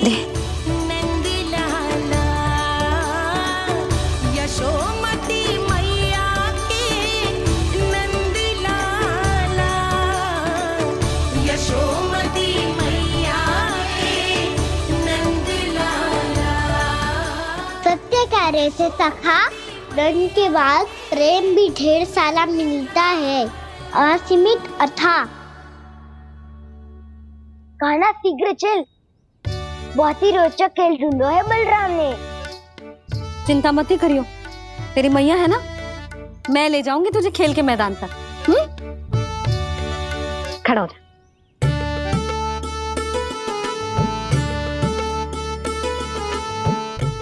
ले। यशोमती मैया की नंद लाला, यशोमती मैया की नंद लाला। सत्य कह रहे थे सखा, धन के बाद प्रेम भी ढेर सारा मिलता है, असीमित अथाह। कहना शीघ्र चल, बहुत ही रोचक खेल ढूंढो है बलराम ने। चिंता मत ही करियो, तेरी मैया है ना, मैं ले जाऊंगी तुझे खेल के मैदान पर। खड़ा हो जा।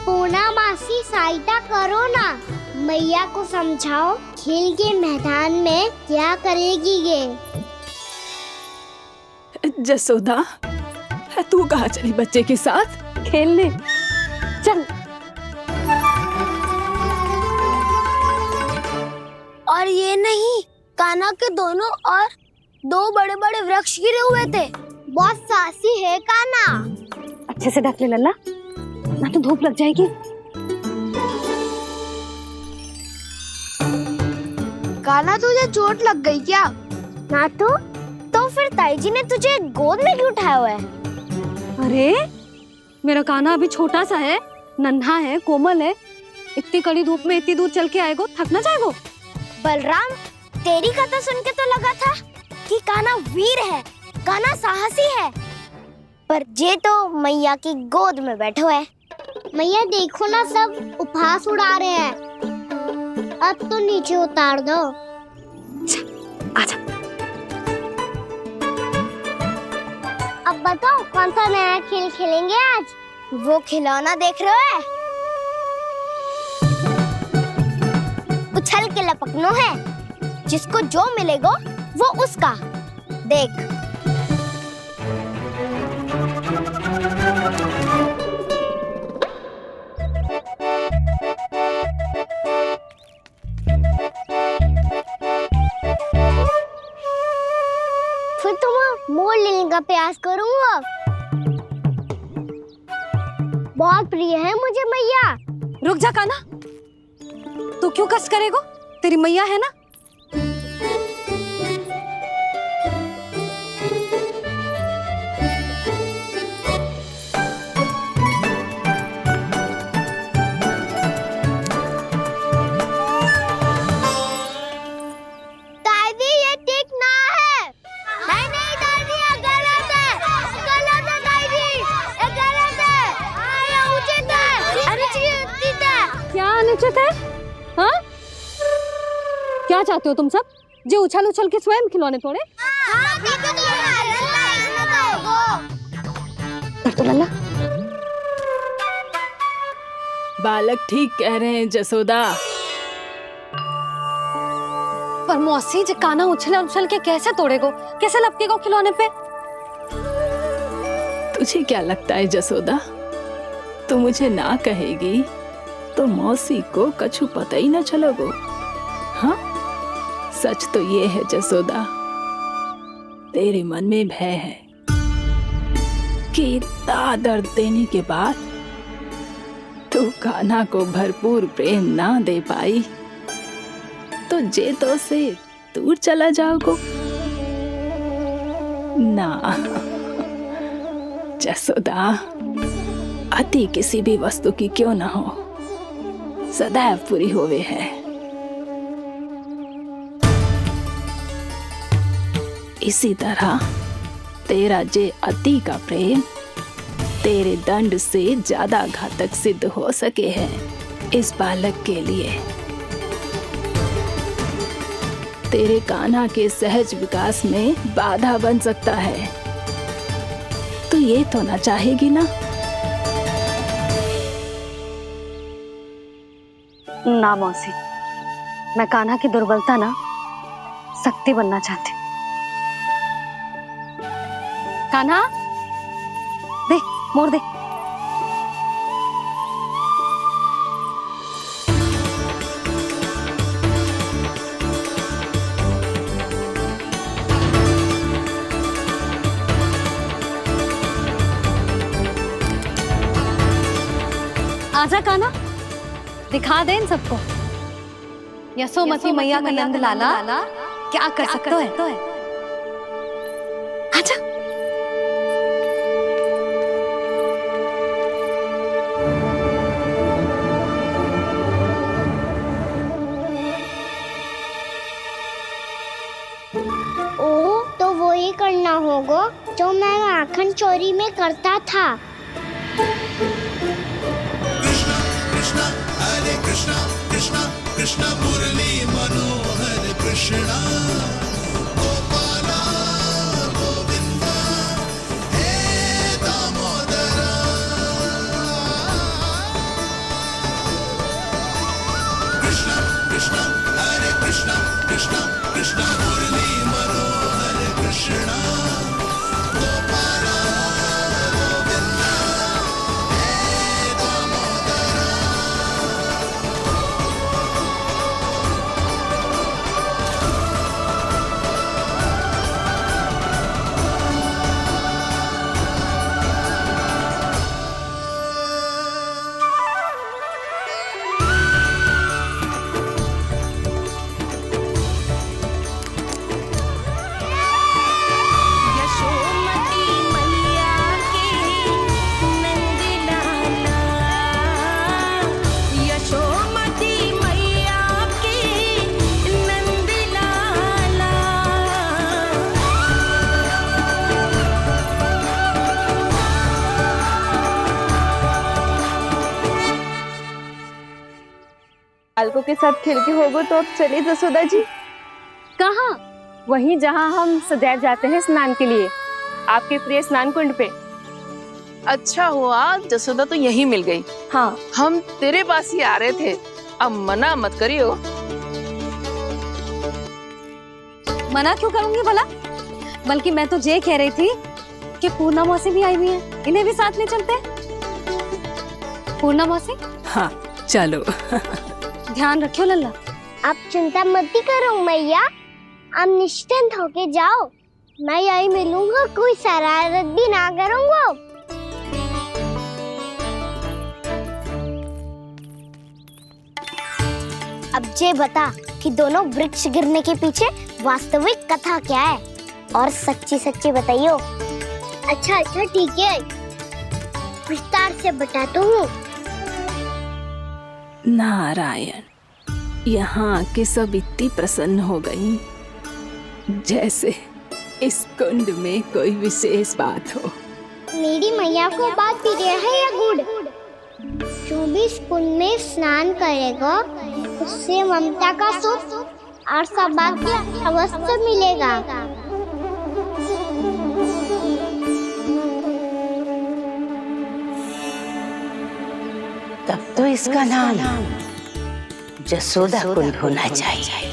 पूना मासी सहायता करो ना, मैया को समझाओ खेल के मैदान में क्या करेगी ये। जसोदा, तू कहाँ चली बच्चे के साथ? खेलने चल। और ये नहीं, कान्हा के दोनों और दो बड़े बड़े वृक्ष गिरे हुए थे। बहुत साहसी है कान्हा। अच्छे से ढक ले लल्ला, ना तो धूप लग जाएगी। कान्हा तुझे चोट लग गई क्या? ना तो फिर ताई जी ने तुझे गोद में क्यों उठाया हुआ है? अरे मेरा कान्हा अभी छोटा सा है, नन्हा है, कोमल है। इतनी कड़ी धूप में इतनी दूर चल के आएगो, थक ना जाएगो। बलराम, तेरी कथा सुन के तो लगा था कि कान्हा वीर है, कान्हा साहसी है, पर ये तो मैया की गोद में बैठे हुए। मैया देखो ना, सब उपहास उड़ा रहे हैं। अब तो नीचे उतार दो। आजा। अब बताओ कौन सा नया खेल खेलेंगे आज? वो खिलौना देख रहे हो? उछल के लपकनो है, जिसको जो मिलेगा वो उसका। देख। फिर तुम मोड़ लेने का प्रयास करूंगा। बहुत प्रिय है मुझे मैया। रुक जा कान्हा, तू क्यों कष्ट करेगो, तेरी मैया है ना। दादी ये ठीक ना है। नहीं नहीं दादी, ये गलत है, गलत है दादी, ये गलत है। ये उचित है, अनुचित है। क्या अनुचित है? हाँ, क्या चाहते हो तुम सब? जो उछल उछल के स्वयं खिलौने तोड़े। हाँ, ठीक है, कर तो लल्ला। बालक ठीक कह रहे हैं जसोदा। पर मौसी, जो कान्हा उछल उछल के कैसे तोड़ेगो, कैसे लपकेगो खिलौने पे? तुझे क्या लगता है जसोदा, तू मुझे ना कहेगी तो मौसी को कछु पता ही न चलोगो। हाँ, सच तो ये है जसोदा, तेरे मन में भय है कि इतना दर्द देने के बाद तू कान्हा को भरपूर प्रेम ना दे पाई तो जे तो से दूर चला जाओगो ना। जसोदा, अति किसी भी वस्तु की क्यों ना हो, सदैव पूरी होवे है। इसी तरह तेरा जे अति का प्रेम तेरे दंड से ज्यादा घातक सिद्ध हो सके है इस बालक के लिए। तेरे कान्हा के सहज विकास में बाधा बन सकता है, तो ये तो ना चाहेगी ना। ना मौसी, मैं कान्हा की दुर्बलता ना शक्ति बनना चाहती। कान्हा, दे, मोड़ दे। आजा काना, दिखा दे इन सबको यशोमती मैया का नंद लाला क्या कर सकता है। आजा। ओ, तो वो ही करना होगा जो मैं माखन चोरी में करता था। यशोमती मैया के नंद लाला, यशोमती मैया के नंद लाला। बालकों के साथ खेल के होगो तो अब चलिए जसोदा जी। कहाँ? वहीं जहाँ हम सदैव जाते हैं स्नान के लिए, आपके प्रिय स्नान कुंड पे। अच्छा हुआ जसोदा तो यहीं मिल गई। हाँ, हम तेरे पास ही आ रहे थे, अब मना मत करियो। मना क्यों करूंगी भला? बल्कि मैं तो ये कह रही थी कि पूर्णा मौसी भी आई हुई है, इन्हें भी साथ ले चलते हैं। पूर्णा मौसी, हाँ चलो। ध्यान रखियो लल्ला। आप चिंता मत करो मैया, आप निश्चिंत होके जाओ, मैं यही मिलूंगा, कोई शरारत भी ना करूंगा। अब ये बता कि दोनों वृक्ष गिरने के पीछे वास्तविक कथा क्या है, और सच्ची सच्ची बताइयो। अच्छा अच्छा ठीक है, विस्तार से बताता हूँ। नारायण, यहाँ के सब इतनी प्रसन्न हो गई जैसे इस कुंड में कोई विशेष बात हो। मेरी मैया को बात प्रिय है या गुड़? जो भी इस कुंड में स्नान करेगा उससे ममता का सुख और सौभाग्य अवश्य मिलेगा। तब तो इसका नाम जसोदा कुंड होना चाहिए।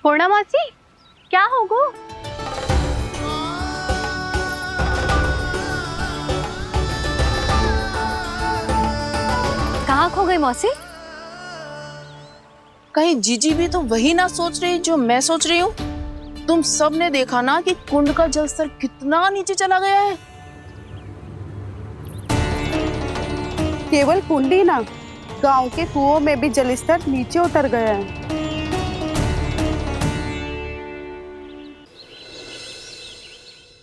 पूर्णा मौसी, क्या होगो? कहाँ खो गई मौसी? कहीं जीजी भी तो वही ना सोच रही जो मैं सोच रही हूँ। तुम सब ने देखा ना कि कुंड का जलस्तर कितना नीचे चला गया है। केवल कुंड ही ना, गांव के कुओं में भी जलस्तर नीचे उतर गया है।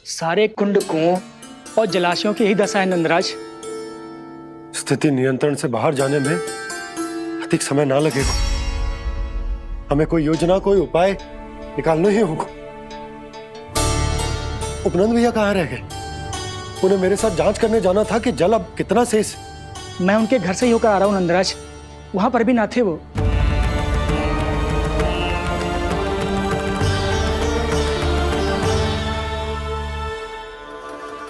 सारे कुंड, कुओं और जलाशयों की ही दशा है नंदराज। स्थिति नियंत्रण से बाहर जाने में अधिक समय ना लगेगा। हमें कोई योजना, कोई उपाय निकालना ही होगा। उपनंद भैया कहाँ रह गए? उन्हें मेरे साथ जांच करने जाना था कि जल अब कितना शेष। मैं उनके घर से ही होकर आ रहा हूँ नंदराज, वहां पर भी ना थे वो।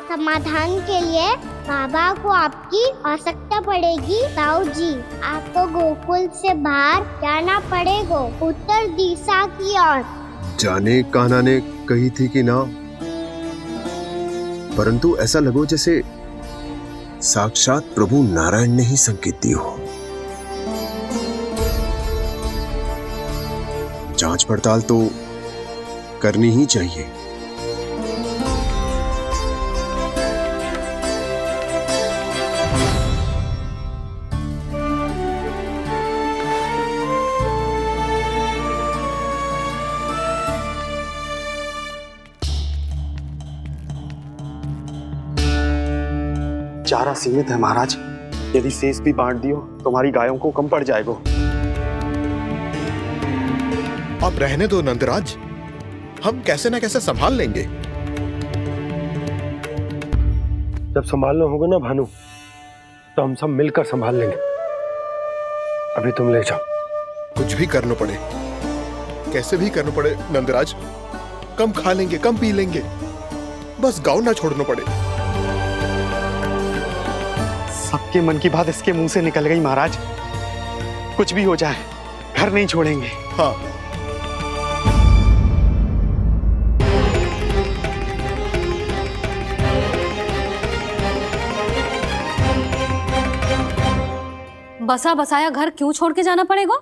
समाधान के लिए बाबा को आपकी आवश्यकता पड़ेगी। ताऊ जी, आपको गोकुल से बाहर जाना पड़ेगा, उत्तर दिशा की ओर। जाने कान्हा ने कही थी कि ना, परंतु ऐसा लगो जैसे साक्षात प्रभु नारायण ने ही संकेत दी हो। जांच पड़ताल तो करनी ही चाहिए। चारा सीमित है महाराज, यदि शेष भी बांट दियो तो हमारी गायों को कम पड़ जाएगा। आप रहने दो नंदराज, हम कैसे ना कैसे संभाल लेंगे। जब संभालना होगा ना भानु, तो हम सब मिलकर संभाल लेंगे। अभी तुम ले जाओ। कुछ भी करना पड़े, कैसे भी करना पड़े नंदराज, कम खा लेंगे, कम पी लेंगे, बस गांव ना छोड़ना पड़े। सबके मन की बात इसके मुंह से निकल गई महाराज। कुछ भी हो जाए घर नहीं छोड़ेंगे। हाँ, बसा बसाया घर क्यों छोड़ के जाना पड़ेगा?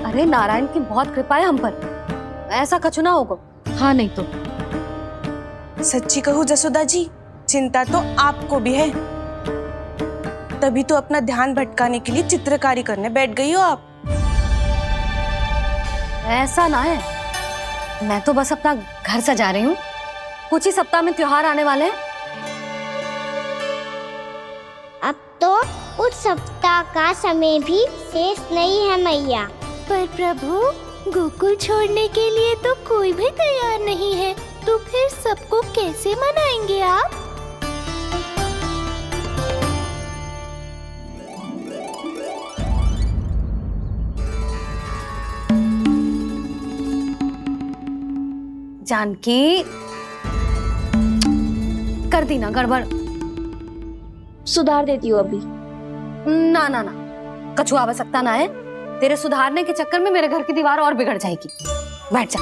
अरे नारायण की बहुत कृपा है हम पर, ऐसा कछु ना होगा। हाँ नहीं तो सच्ची कहूँ जसोदा जी, चिंता तो आपको भी है, तभी तो अपना ध्यान भटकाने के लिए चित्रकारी करने बैठ गई हो आप। ऐसा ना है, मैं तो बस अपना घर सजा रही हूँ। कुछ ही सप्ताह में त्योहार आने वाले हैं। अब तो उस सप्ताह का समय भी शेष नहीं है मैया। पर प्रभु, गोकुल छोड़ने के लिए तो कोई भी तैयार नहीं है, तो फिर सबको कैसे मनाएंगे आप? जानकी, कर दी ना गड़बड़। सुधार देती हूँ अभी। ना ना ना, कछु आवश्यकता ना है। तेरे सुधारने के चक्कर में मेरे घर की दीवार और बिगड़ जाएगी। बैठ जा।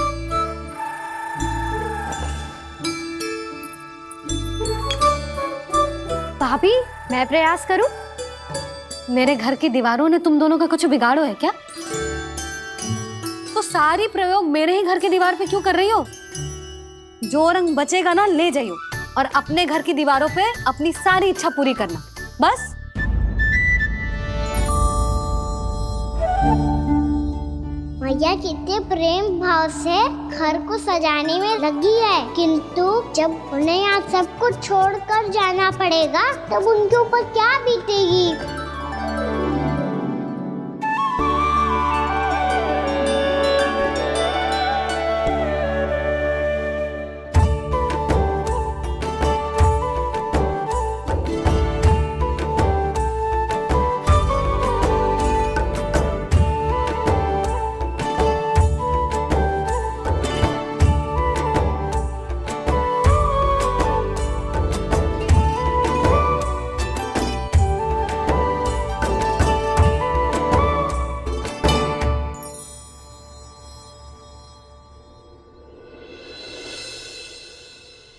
भाभी, मैं प्रयास करूं? मेरे घर की दीवारों ने तुम दोनों का कुछ बिगाड़ो है क्या? तो सारी प्रयोग मेरे ही घर की दीवार पे क्यों कर रही हो? जो रंग बचेगा ना ले जाइयो, और अपने घर की दीवारों पे अपनी सारी इच्छा पूरी करना, बस। मैया कितने प्रेम भाव से घर को सजाने में लगी है, किंतु जब उन्हें यहाँ सब कुछ छोड़कर जाना पड़ेगा तब उनके ऊपर क्या बीतेगी?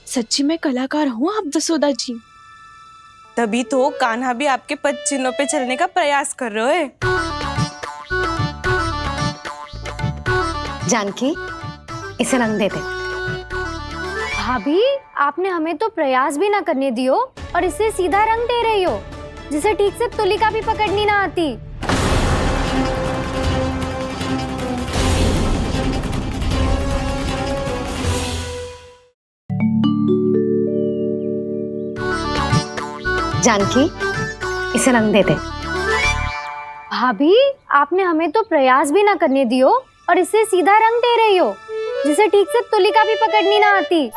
सच्ची में कलाकार हूँ आप जसोदा जी, तभी तो कान्हा भी आपके पद चिन्हों पे चलने का प्रयास कर रहे हैं। जानकी, इसे रंग दे दे। भाभी, आपने हमें तो प्रयास भी ना करने दियो और इसे सीधा रंग दे रही हो, जिसे ठीक से तुलिका भी पकड़नी ना आती। जानकी, इसे रंग दे दे। भाभी, आपने हमें तो प्रयास भी ना करने दियो और इसे सीधा रंग दे रही हो, जिसे ठीक से तुलिका भी पकड़नी ना आती।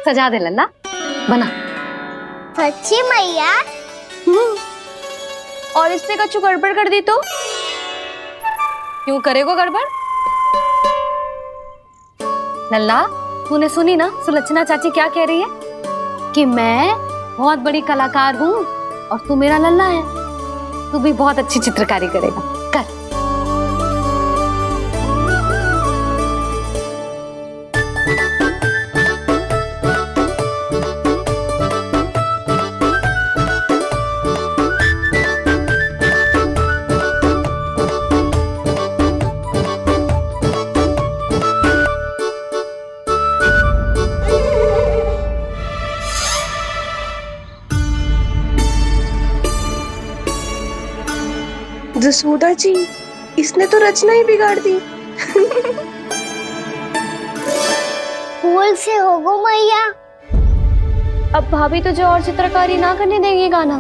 सजा दे लल्ला, बना। सच्ची मैया? और इसने कछु गड़बड़ कर दी तो? क्यों करेगो गड़बड़? लल्ला, तूने सुनी ना सुलक्षणा चाची क्या कह रही है? कि मैं बहुत बड़ी कलाकार हूँ और तू मेरा लल्ला है। तू भी बहुत अच्छी चित्रकारी करेगा, कर। जसोदा जी, इसने तो रचना ही बिगाड़ दी। फूल से होगो मैया। अब भाभी तुझे और चित्रकारी ना करने देंगी गाना।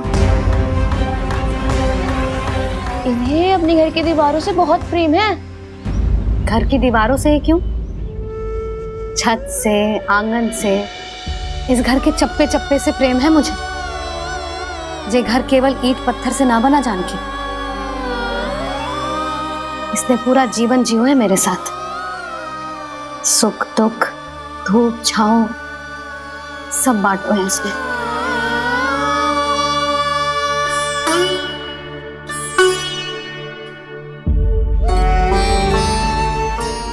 इन्हें अपने घर की दीवारों से बहुत प्रेम है। घर की दीवारों से ही क्यों, छत से, आंगन से, इस घर के चप्पे चप्पे से प्रेम है मुझे। ये घर केवल ईंट पत्थर से ना बना जानकी, इसने पूरा जीवन जियो है मेरे साथ। सुख दुख, धूप छांव सब बांटो है इसने।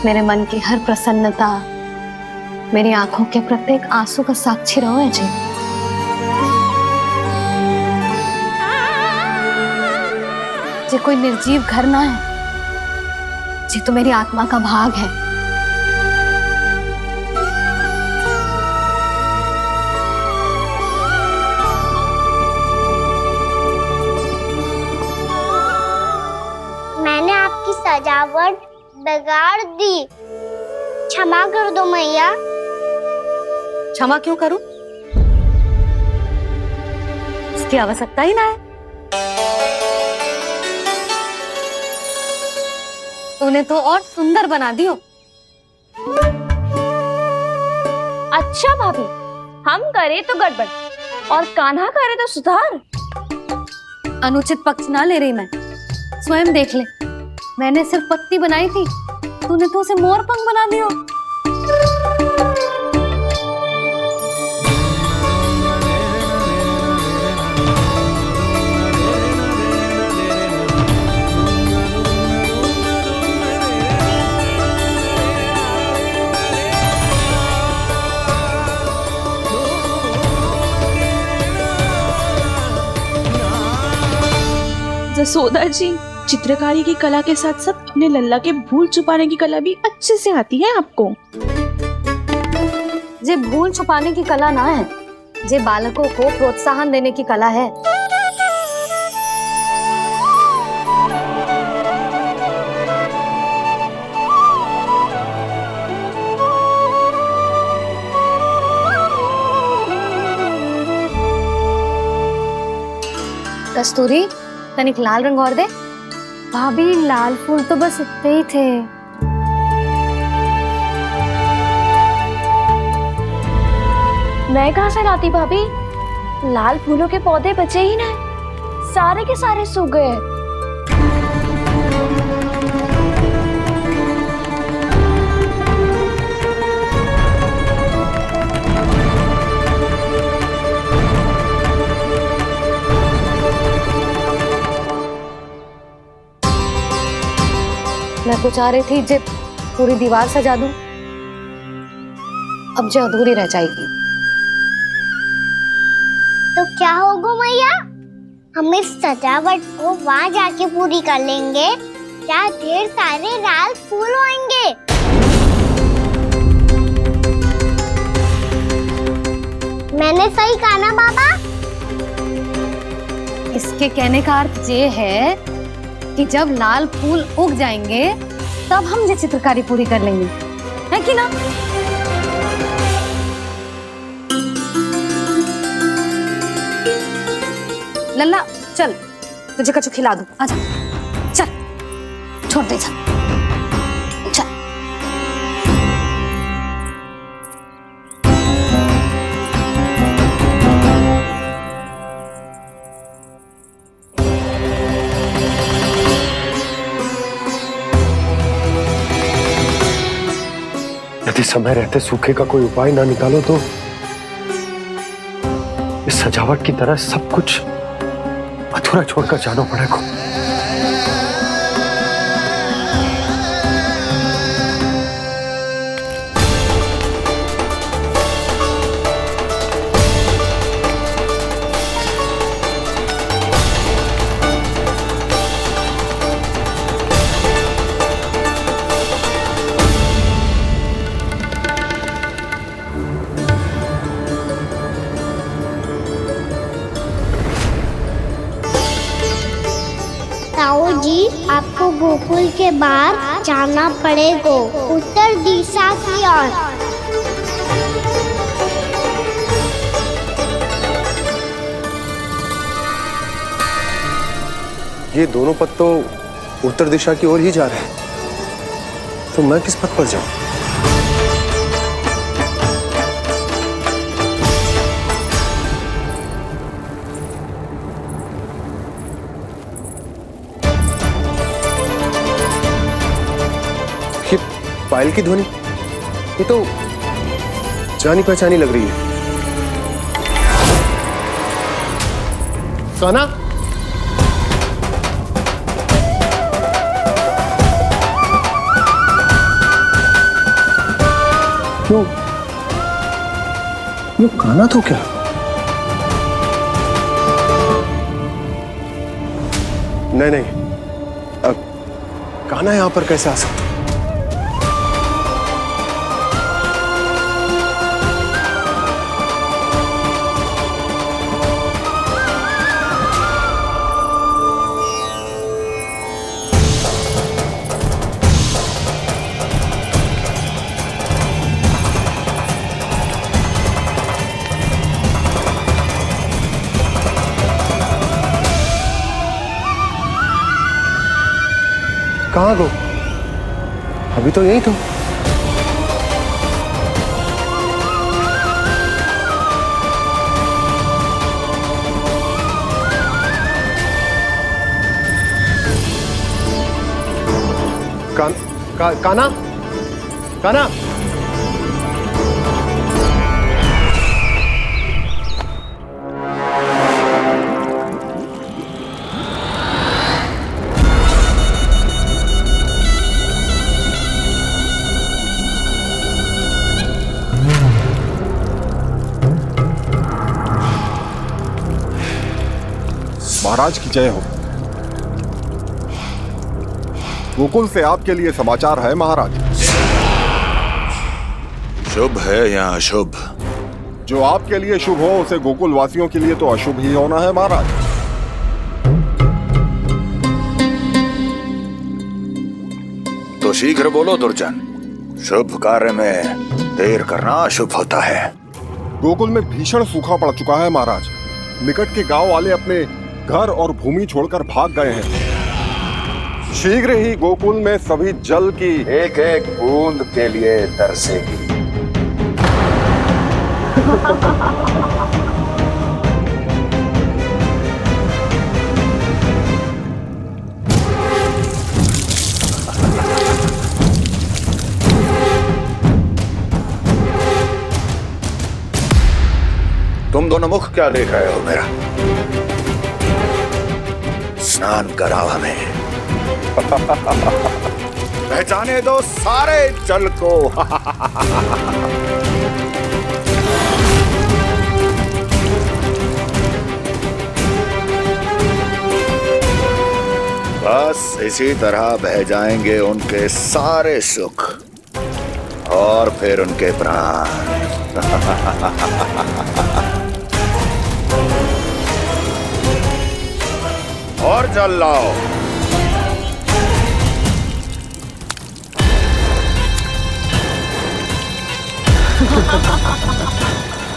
मेरे मन की हर प्रसन्नता, मेरी आंखों के प्रत्येक आंसू का साक्षी रहो है जी। ये कोई निर्जीव घर ना है, ये तो मेरी आत्मा का भाग है। मैंने आपकी सजावट बिगाड़ दी, क्षमा कर दो मैया। क्षमा क्यों करूं? इसकी आवश्यकता ही ना है। तूने तो और सुंदर बना दियो। अच्छा भाभी, हम करे तो गड़बड़ और कान्हा करे तो सुधार। अनुचित पक्ष ना ले रही मैं, स्वयं देख ले। मैंने सिर्फ पत्ती बनाई थी, तूने तो उसे मोर पंख बना दियो। जसोदा जी, चित्रकारी की कला के साथ साथ अपने लल्ला के भूल छुपाने की कला भी अच्छे से आती है आपको। ये भूल छुपाने की कला ना है, ये बालकों को प्रोत्साहन देने की कला है। कस्तूरी, तनिक लाल रंग और दे। भाभी, लाल फूल तो बस इतने ही थे। मैं कहाँ से लाती भाभी? लाल फूलों के पौधे बचे ही ना, सारे के सारे सूख गए। मैं तो चाह रही थी जे पूरी दीवार सजा दूं, अब जो अधूरी रह जाएगी। तो क्या होगा मैया, हम इस सजावट को वहाँ जाके पूरी कर लेंगे, जहाँ ढेर सारे लाल फूल होंगे। मैंने सही कहा ना बाबा? इसके कहने का अर्थ ये है कि जब लाल फूल उग जाएंगे तब हम ये चित्रकारी पूरी कर लेंगे, है कि ना? लल्ला चल, तुझे कछु खिला दूं, आजा, चल, छोड़ दे, चल, चल। यदि समय रहते सूखे का कोई उपाय ना निकालो तो इस सजावट की तरह सब कुछ अधूरा छोड़कर जाना पड़ेगा। बाबूजी, आपको गोकुल के बाहर जाना पड़ेगा, उत्तर दिशा की ओर। ये दोनों पथ तो उत्तर दिशा की ओर ही जा रहे हैं, तो मैं किस पथ पर जाऊं? ये पायल की ध्वनि, ये तो जानी पहचानी लग रही है। कान्हा, क्यों? ये कान्हा तो क्या? नहीं नहीं, कान्हा यहां पर कैसे आ सकता? कहाँ गो? अभी तो यही तो। कान्हा, कान्हा, महाराज की जय हो। गोकुल से आपके लिए समाचार है महाराज। शुभ है या अशुभ? जो आपके लिए शुभ हो उसे गोकुल वासियों के लिए तो अशुभ ही होना है महाराज। तो शीघ्र बोलो दुर्जन, शुभ कार्य में देर करना अशुभ होता है। गोकुल में भीषण सूखा पड़ चुका है महाराज। निकट के गांव वाले अपने घर और भूमि छोड़कर भाग गए हैं। शीघ्र ही गोकुल में सभी जल की एक एक बूंद के लिए तरसेगी। तुम दोनों मुख क्या देख रहे हो मेरा? स्नान कराओ हमें। पहचाने दो सारे जल को। बस इसी तरह बह जाएंगे उनके सारे सुख और फिर उनके प्राण। और जल लाओ।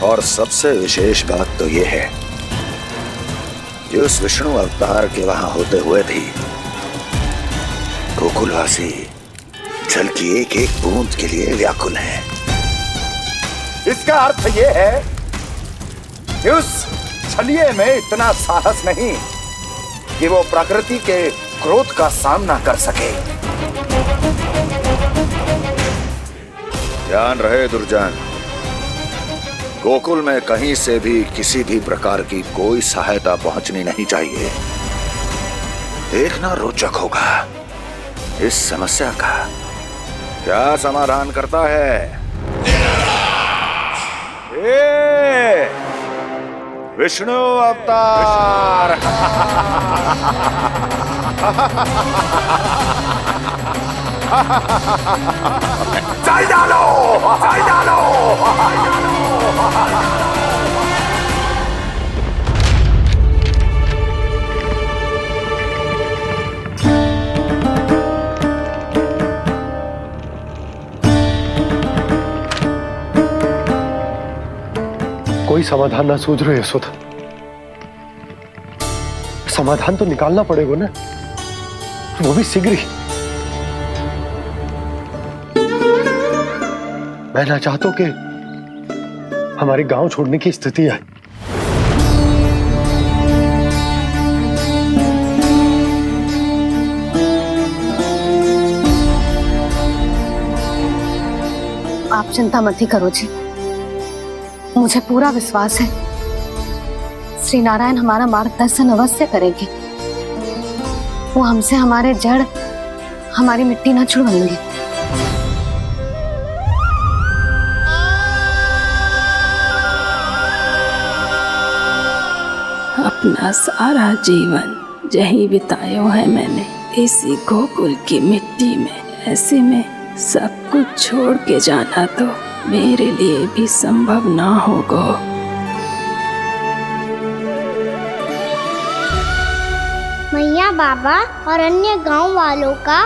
और सबसे विशेष बात तो यह है कि उस विष्णु अवतार के वहां होते हुए भी गोकुलवासी जल की एक एक बूंद के लिए व्याकुल हैं। इसका अर्थ यह है कि उस छलिए में इतना साहस नहीं कि वो प्रकृति के क्रोध का सामना कर सके। ध्यान रहे दुर्जन, गोकुल में कहीं से भी किसी भी प्रकार की कोई सहायता पहुंचनी नहीं चाहिए। देखना रोचक होगा इस समस्या का क्या समाधान करता है। विष्णु अवतार। चल डालो, चल डालो। कोई समाधान ना सूझ रहे यशोदा। समाधान तो निकालना पड़ेगा ना, वो भी शीघ्र ही। मैं ना चाहता कि हमारे गांव छोड़ने की स्थिति आए। आप चिंता मत ही करो जी, मुझे पूरा विश्वास है श्री नारायण हमारा मार्गदर्शन अवश्य करेंगे। वो हमसे हमारे जड़, हमारी मिट्टी न छुड़वाएंगे। अपना सारा जीवन यही बितायो है मैंने, इसी गोकुल की मिट्टी में। ऐसे में सब कुछ छोड़ के जाना तो मेरे लिए भी संभव ना होगा। मैया बाबा और अन्य गांव वालों का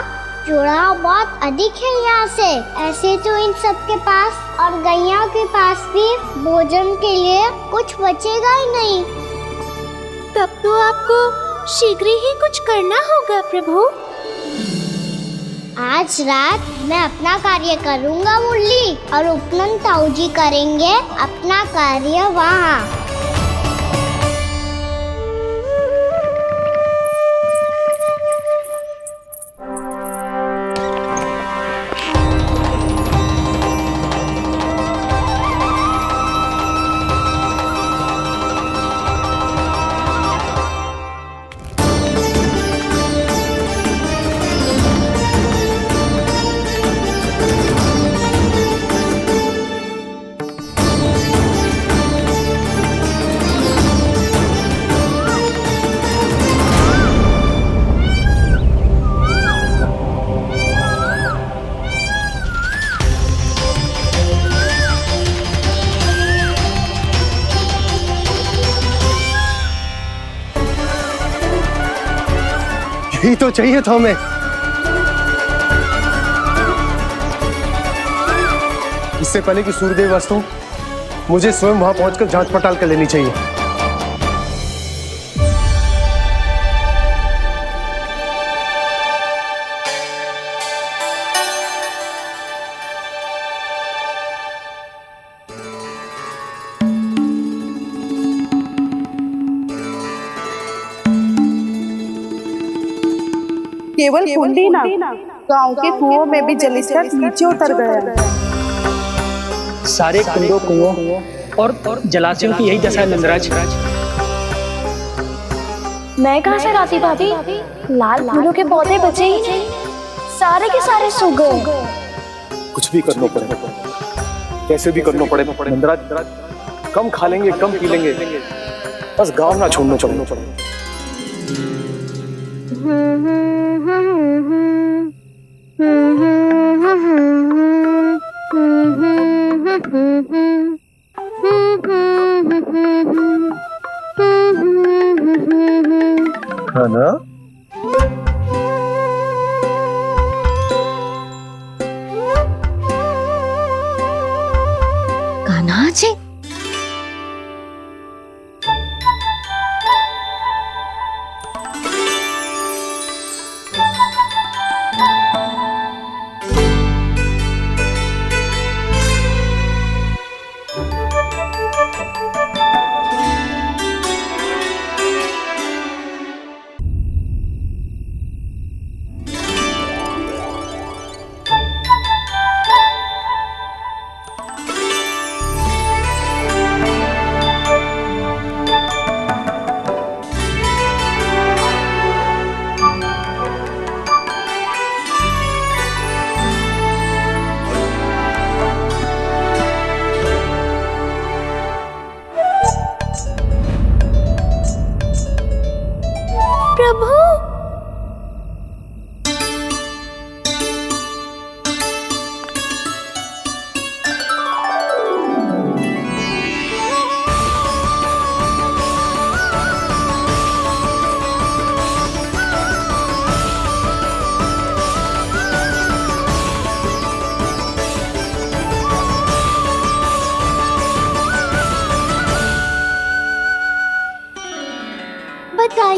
जुड़ाव बहुत अधिक है यहाँ से। ऐसे तो इन सब के पास और गैया के पास भी भोजन के लिए कुछ बचेगा ही नहीं। तब तो आपको शीघ्र ही कुछ करना होगा प्रभु। आज रात मैं अपना कार्य करूँगा मुरली, और उपनंद ताऊ जी करेंगे अपना कार्य वहाँ। यही तो चाहिए था हमें। इससे पहले कि सूर्यदेव वस्तु, मुझे स्वयं वहां पहुंचकर जांच पड़ताल कर लेनी चाहिए। केवल कुंडी ना, गांव के कुओं में भी जलस्तर नीचे उतर गया है। सारे कुंडों, कुओं और जलाशयों की यही दशा है नंदराज। मैं कहाँ से लाती भाभी? लाल फूलों के पौधे बचे ही नहीं, सारे के सारे सूख गए। कुछ भी करना पड़ेगा, कैसे भी करना पड़ेगा नंदराज। कम खा लेंगे, कम पी लेंगे, बस गांव ना छोड़ना चाहिए। है ना? कान्हा जी,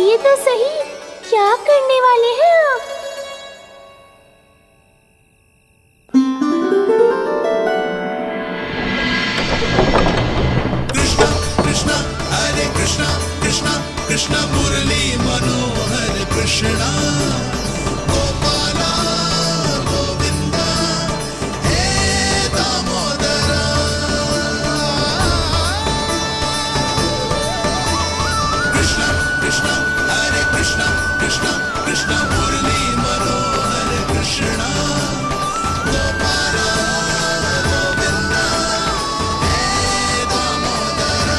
बताइए तो सही, क्या करने वाले हैं आप? कृष्ण मुरली मनोहर कृष्णा गोपाला गोविंदा हे दामोदरा। कृष्ण कृष्ण हरे कृष्ण कृष्ण कृष्ण मुरली मनोहर कृष्णा गोपाला गोविंदा हे दामोदरा।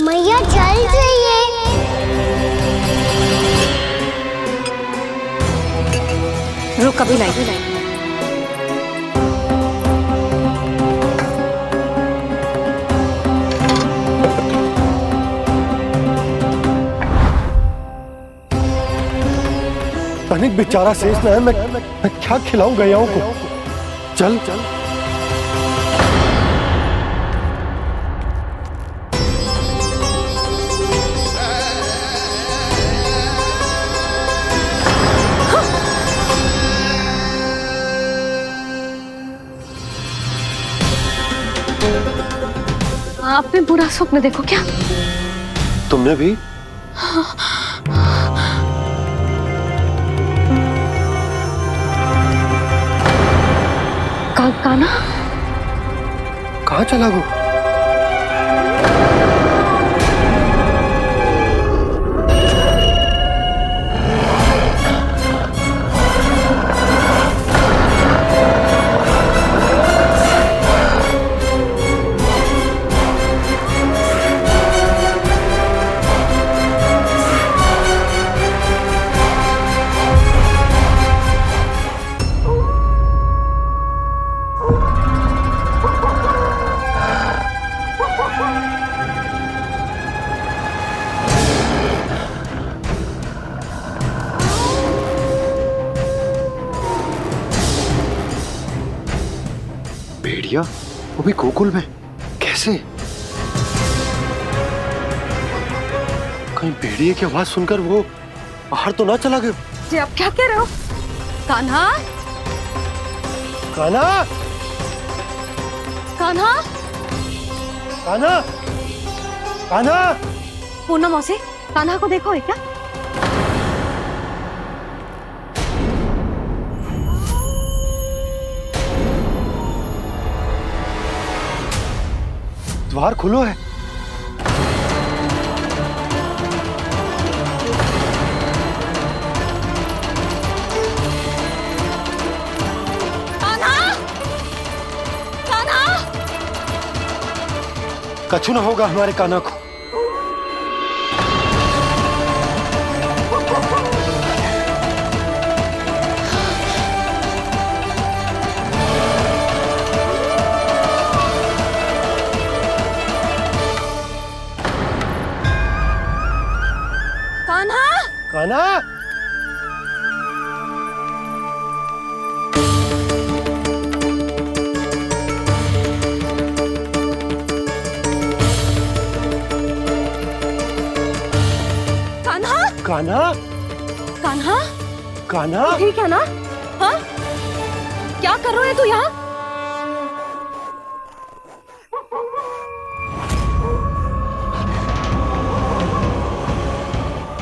मैया जल जाइए। रुक अभी लाई। तनिक बेचारा शेष न है, मैं क्या खिलाऊं गयाओं को। चल चल आपने बुरा स्वप्न देखो क्या? तुमने भी? काना कहाँ चला वो? भेड़िया वो भी गोकुल में कैसे? कहीं भेड़िए की आवाज सुनकर वो बाहर तो ना चला गया? जी आप क्या कह रहे हो? कान्हा, कान्हा, कान्हा, कान्हा, कान्हा, पूनम मौसी, कान्हा को देखो है क्या? द्वार खुलो है। कछु ना होगा हमारे कान्हा को। कान्हा, कान्हा, कान्हा, कान्हा, कान्हा, ठीक है ना? हाँ, क्या कर रहे हो तू यहाँ?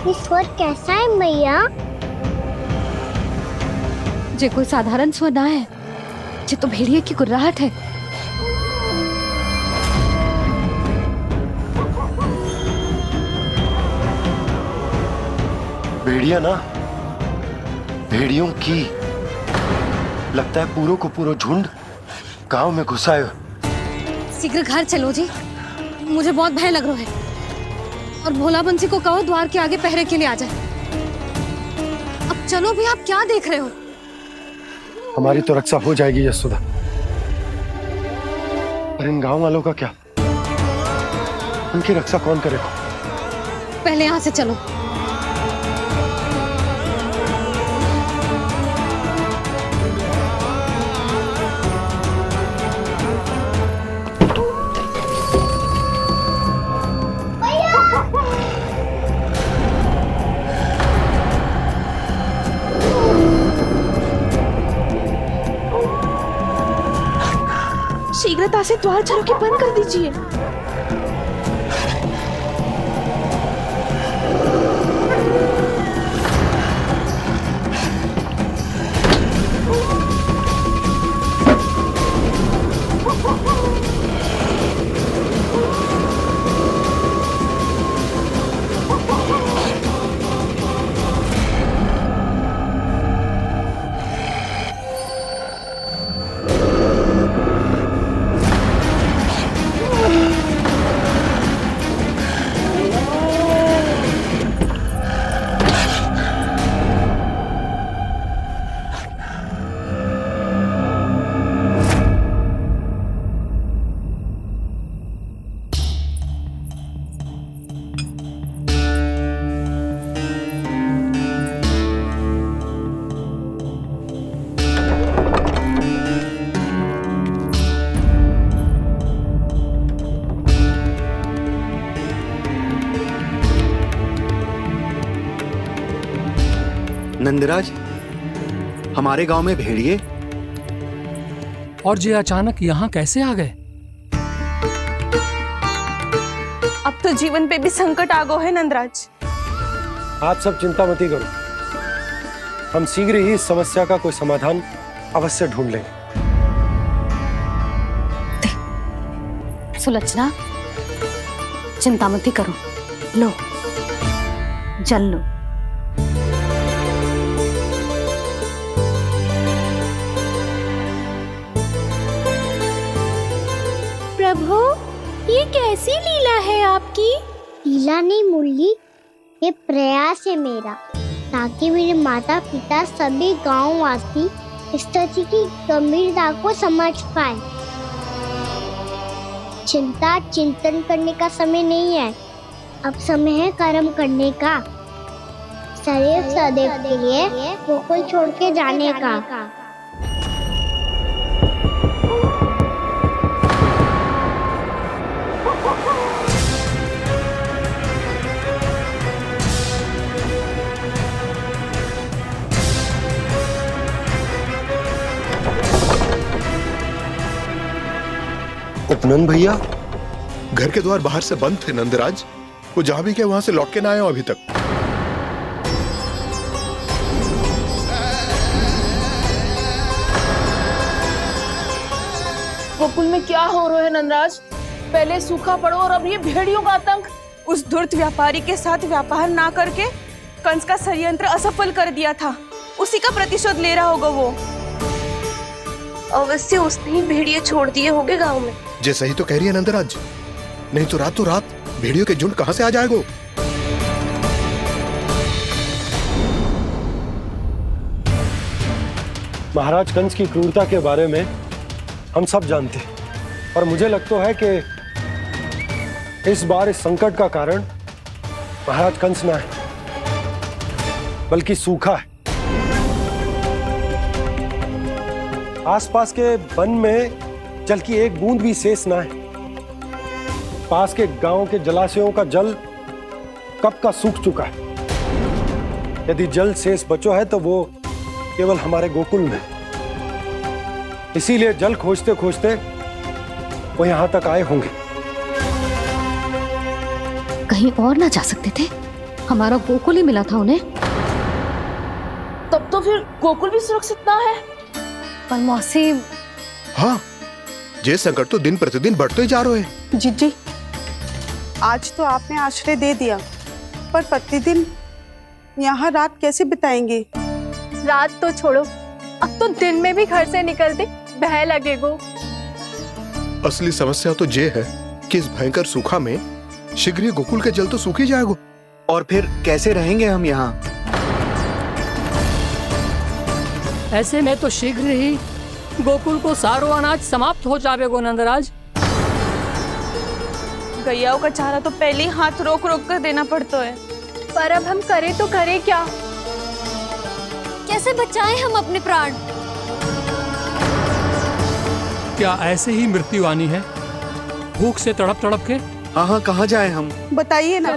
ये स्वर कैसा है मैया? जे कोई साधारण स्वर ना है, जे तो भेड़िए की गुर्राहट है। भेड़िया ना, भेड़ियों की। लगता है पूरो को पूरो झुंड गांव में घुसा है। शीघ्र घर चलो जी, मुझे बहुत भय लग रहा है। और भोला बंसी को कहो द्वार के आगे पहरे के लिए आ जाए। अब चलो भी, आप क्या देख रहे हो? हमारी तो रक्षा हो जाएगी यशोदा, पर इन गांव वालों का क्या? उनकी रक्षा कौन करेगा? पहले यहाँ से चलो। शीघ्रता से द्वार झरोखे बंद कर दीजिए। नंदराज, हमारे गांव में भेड़िए और ये अचानक यहाँ कैसे आ गए? अब तो जीवन पे भी संकट आ गो है नंदराज। आप सब चिंता मत करो, हम शीघ्र ही इस समस्या का कोई समाधान अवश्य ढूंढ लेंगे। सुलक्षणा, चिंता मत करो, लो जल लो। प्रभु, ये कैसी लीला है आपकी? लीला नहीं मुरली, ये प्रयास है मेरा, ताकि मेरे माता पिता सभी गांव वासी स्थिति की गंभीरता को समझ पाए। चिंता चिंतन करने का समय नहीं है, अब समय है कर्म करने का, सदैव सदैव के लिए गोकुल छोड़ के जाने का। उपनंद भैया, घर के द्वार बाहर से बंद थे नंदराज, वो जहां भी गए वहां से लौट के ना आए हो अभी तक। गोकुल में क्या हो रहा है नंदराज? पहले सूखा पड़ो और अब ये भेड़ियों का आतंक। उस धूर्त व्यापारी के साथ व्यापार ना करके कंस का षड्यंत्र असफल कर दिया था, उसी का प्रतिशोध ले रहा होगा वो। अवश्य उसने ही भेड़िए छोड़ दिए होंगे गांव में। जैसा ही तो कह रही है नंदराज, नहीं तो रात भेड़ियों के झुंड कहां से आ जाएगा। महाराज कंस की क्रूरता के बारे में हम सब जानते हैं, और मुझे लगता है कि इस बार इस संकट का कारण महाराज कंस ना है, बल्कि सूखा है। आसपास के वन में जल की एक बूंद भी शेष ना है। पास के गांव के जलाशयों का जल कब का सूख चुका है। यदि जल शेष बचो है तो वो केवल हमारे गोकुल में। इसीलिए जल खोजते खोजते वो यहां तक आए होंगे। कहीं और ना जा सकते थे? हमारा गोकुल ही मिला था उन्हें। तब तो फिर गोकुल भी सुरक्षित ना है। पर मौसी, हाँ, ये संकट तो दिन प्रतिदिन बढ़ते ही जा रहे हैं। जीजी, आज तो आपने आश्रय दे दिया, पर प्रतिदिन यहाँ रात कैसे बिताएंगे? रात तो छोड़ो, अब तो दिन में भी घर से निकलते भय लगेगो। असली समस्या तो ये है कि इस भयंकर सूखा में शीघ्र ही गोकुल के जल तो सूख ही जाएगा। और फिर कैसे रहेंगे हम यहाँ? ऐसे में तो शीघ्र ही गोकुल को सारो अनाज समाप्त हो जाएगा नंदराज। गैयाओं का चारा तो पहले ही हाथ रोक रोक कर देना पड़ता है। पर अब हम करें तो करें क्या? कैसे बचाएं हम अपने प्राण? क्या ऐसे ही मृत्यु आनी है, भूख से तड़प तड़प के? हाँ, कहाँ जाएं हम? बताइए ना।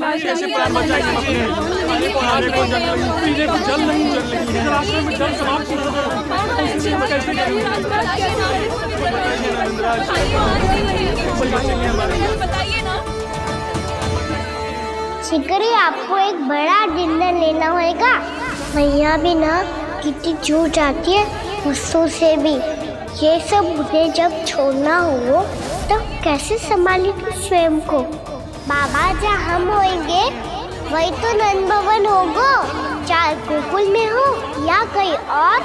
शिकारी, आपको एक बड़ा डिनर लेना होगा। मैया भी ना कितनी जूझ जाती है गुस्सों से भी। ये सब उन्हें जब छोड़ना हो तो कैसे संभालेगी स्वयं को? बाबा जहाँ हम होंगे वही तो नंद भवन होगा, चाहे गोकुल में हो या कहीं और।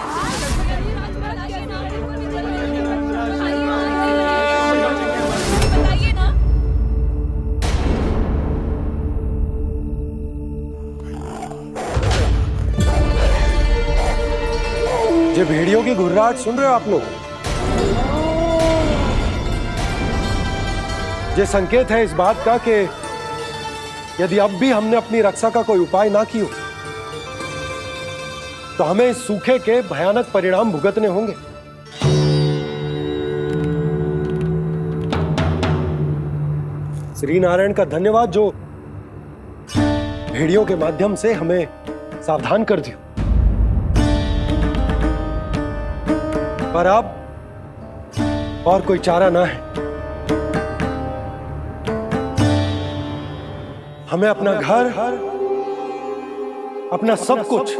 ये भेड़ियों की घुर्राहट सुन रहे हो आप लोग? ये संकेत है इस बात का कि यदि अब भी हमने अपनी रक्षा का कोई उपाय ना किया तो हमें इस सूखे के भयानक परिणाम भुगतने होंगे। श्री नारायण का धन्यवाद जो भेड़ियों के माध्यम से हमें सावधान कर दिया। पर अब और कोई चारा ना है। हमें अपना घर, अपना सब कुछ,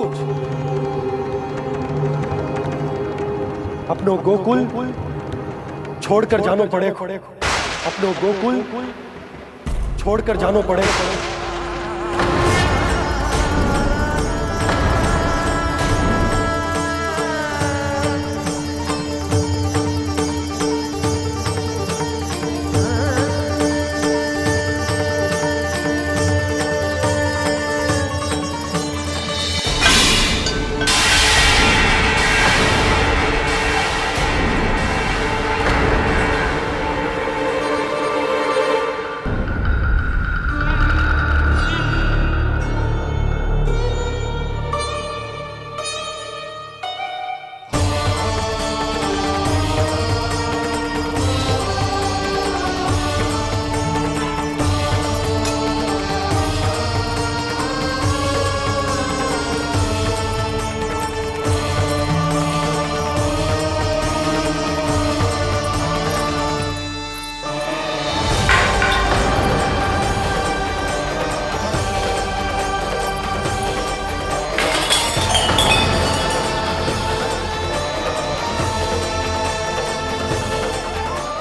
अपनो गोकुल छोड़कर जानो पड़ेगा। अपनो गोकुल छोड़कर जानो पड़ेगा।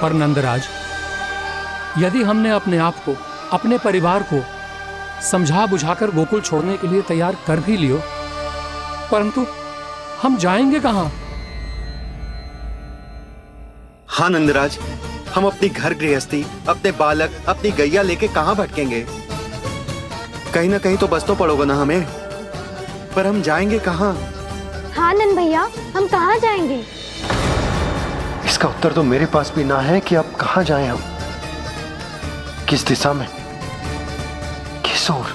पर नंदराज, यदि हमने अपने आप को, अपने परिवार को समझा बुझाकर गोकुल छोड़ने के लिए तैयार कर भी लियो, परंतु हम जाएंगे कहां? हाँ नंदराज, हम अपनी घर गृहस्थी, अपने बालक, अपनी गैया लेके कहाँ भटकेंगे? कहीं ना कहीं तो बस तो पड़ोगा ना हमें, पर हम जाएंगे कहाँ? हाँ नंद भैया, हम कहाँ जाएंगे? इसका उत्तर तो मेरे पास भी ना है कि अब कहाँ जाएं हम, किस दिशा में, किस ओर।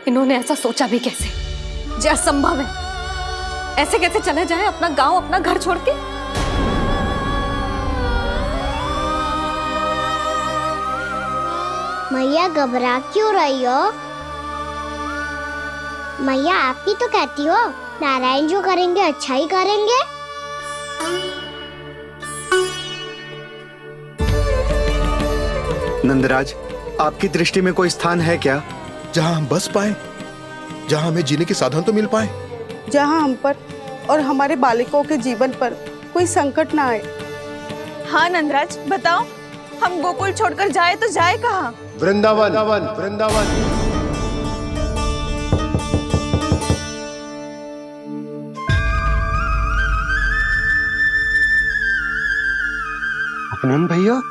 इन्होंने ऐसा सोचा भी कैसे? जो असंभव है। ऐसे कैसे चले जाएं अपना गांव, अपना घर छोड़ के? मैया घबरा क्यों रही हो? मैया आप ही तो कहती हो नारायण जो करेंगे अच्छा ही करेंगे। नंदराज, आपकी दृष्टि में कोई स्थान है क्या जहां हम बस पाए, जहां हमें जीने के साधन तो मिल पाए, जहाँ हम पर और हमारे बालकों के जीवन पर कोई संकट ना आए। हाँ नंदराज, बताओ हम गोकुल छोड़कर जाए तो जाए कहाँ? वृंदावन, वृंदावन। अपनन भैया,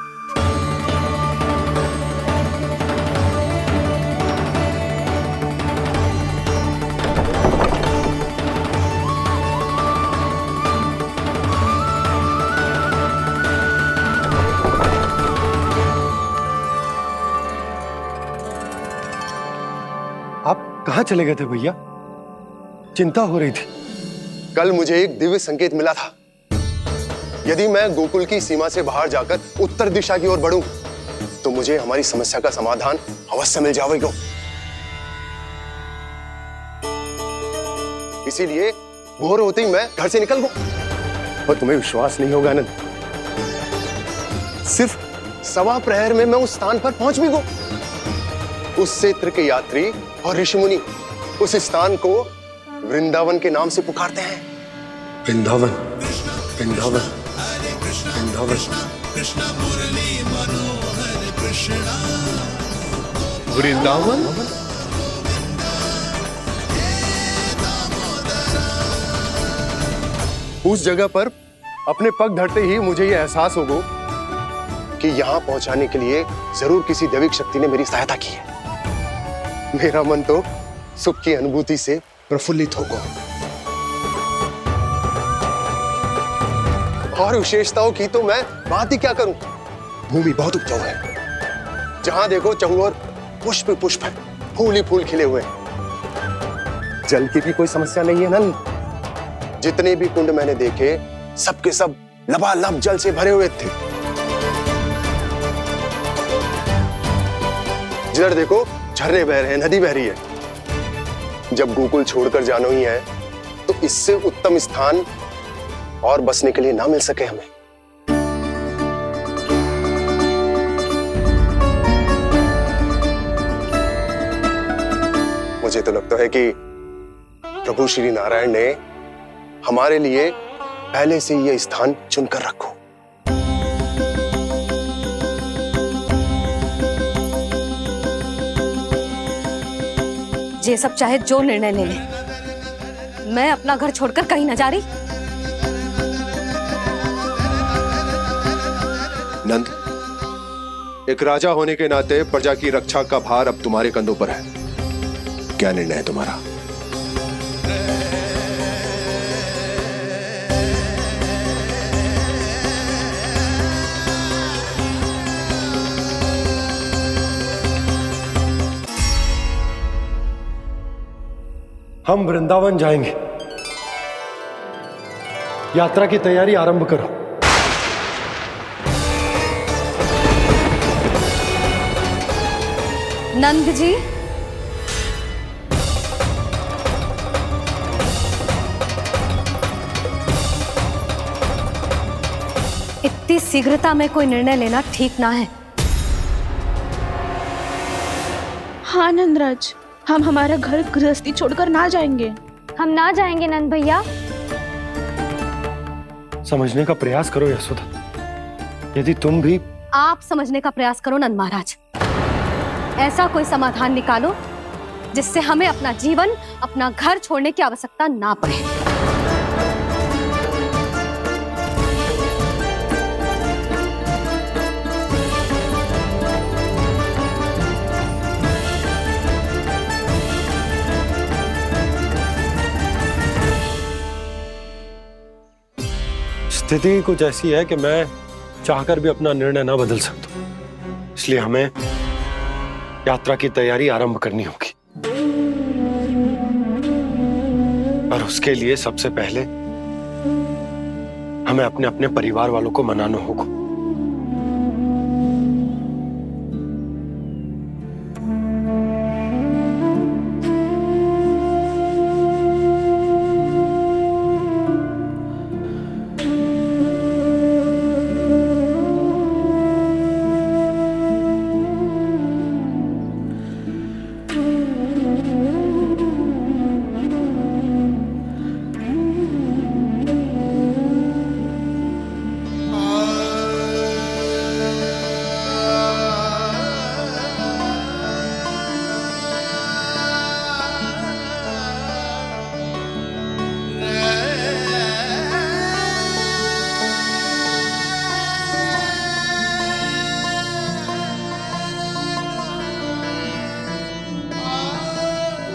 आप कहाँ चले गए थे भैया? चिंता हो रही थी। कल मुझे एक दिव्य संकेत मिला था। यदि मैं गोकुल की सीमा से बाहर जाकर उत्तर दिशा की ओर बढ़ूं, तो मुझे हमारी समस्या का समाधान अवश्य मिल जाएगा। इसीलिए भोर होते ही मैं घर से निकल गया। और तुम्हें विश्वास नहीं होगा आनंद, सिर्फ सवा प्रहर में मैं उस स्थान पर पहुंच भी गया। उस क्षेत्र के यात्री और ऋषि मुनि उस स्थान को वृंदावन के नाम से पुकारते हैं। वृंदावन, वृंदावन, वृंदावन। वृंदावन। उस जगह पर अपने पग धरते ही मुझे यह एहसास होगा कि यहां पहुंचाने के लिए जरूर किसी दैविक शक्ति ने मेरी सहायता की है। मेरा मन तो सुख की अनुभूति से प्रफुल्लित होगा। और विशेषताओं की तो मैं बात ही क्या करूं। भूमि बहुत उपजाऊ है, जहां देखो चहुओर पुष्प पुष्प है, फूल ही फूल खिले हुए हैं। जल की भी कोई समस्या नहीं है नंद। जितने भी कुंड मैंने देखे, सबके सब लबालब जल से भरे हुए थे। जिधर देखो झरने बह रहे हैं, नदी बह रही है। जब गोकुल छोड़कर जाना ही है, तो इससे उत्तम स्थान और बसने के लिए ना मिल सके हमें। मुझे तो लगता है कि प्रभु श्री नारायण ने हमारे लिए पहले से यह स्थान चुनकर रखो। ये सब चाहे जो निर्णय ले ले, मैं अपना घर छोड़कर कहीं न जा रही। नंद, एक राजा होने के नाते प्रजा की रक्षा का भार अब तुम्हारे कंधों पर है। क्या निर्णय है तुम्हारा? हम वृंदावन जाएंगे। यात्रा की तैयारी आरंभ करो। नंद जी, इतनी शीघ्रता में कोई निर्णय लेना ठीक ना है। हाँ नंदराज, हम हमारा घर गृहस्थी छोड़कर ना जाएंगे। हम ना जाएंगे नंद भैया। समझने का प्रयास करो यशोदा। यदि तुम भी आप समझने का प्रयास करो नंद महाराज। ऐसा कोई समाधान निकालो जिससे हमें अपना जीवन, अपना घर छोड़ने की आवश्यकता ना पड़े। स्थिति कुछ ऐसी है कि मैं चाहकर भी अपना निर्णय ना बदल सकता, इसलिए हमें यात्रा की तैयारी आरंभ करनी होगी। और उसके लिए सबसे पहले हमें अपने अपने परिवार वालों को मनाना होगा।